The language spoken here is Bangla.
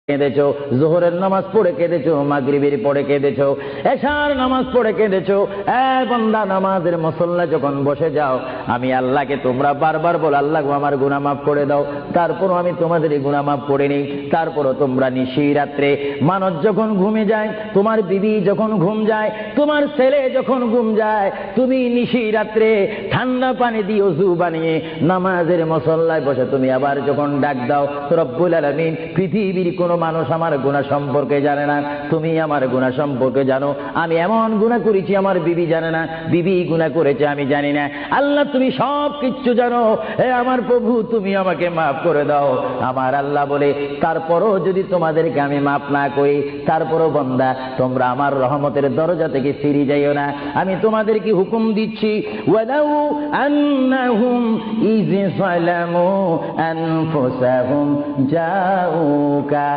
কেঁদেছো, যোহরের নামাজ পড়ে কেঁদেছো, মাগরিবের পড়ে কেঁদেছো, এশার নামাজ পড়ে কেঁদেছো। বান্দা, নামাজের মুসল্লা যখন বসে যাও, আমি আল্লাহকে তোমরা বারবার বল, আল্লাহ আমার গুনাহ মাফ করে দাও। তারপরও আমি তোমাদের গুনাহ মাফ করে নিই। তারপরও তোমরা নিশি রাত্রে, মানুষ যখন ঘুমে যায়, তোমার বিবি যখন ঘুম যায়, তোমার ছেলে যখন ঘুম যায়, তুমি নিশি রাত্রে ঠান্ডা পানি দিয়ে ওযু বানিয়ে নামাজের মুসল্লায় বসে তুমি আবার যখন ডাক দাও, রব্বুল আলামিন, পৃথিবীর কোনো মানুষ আমার গুনাহ সম্পর্কে জানে না, তুমি আমার গুনাহ সম্পর্কে জানো। আমি এমন গুনাহ করেছি আমার বিবি জানে না, বিবি গুনাহ করেছে আমি জানি না। আল্লাহ, তুমি সব কিচ্ছু জানো। হে আমার প্রভু, তুমি আমাকে মাফ করে দাও। আমার আল্লাহ বলে, তারপরও যদি তোমাদেরকে আমি মাফ না করি, তারপরও বান্দা তোমরা আমার রহমতের দরজা থেকে ফিরে যাইও না। আমি তোমাদেরকে হুকুম দিচ্ছি, ওয়ালাউ আন্নাহুম ইয যালামু আনফুসাহুম জাউকা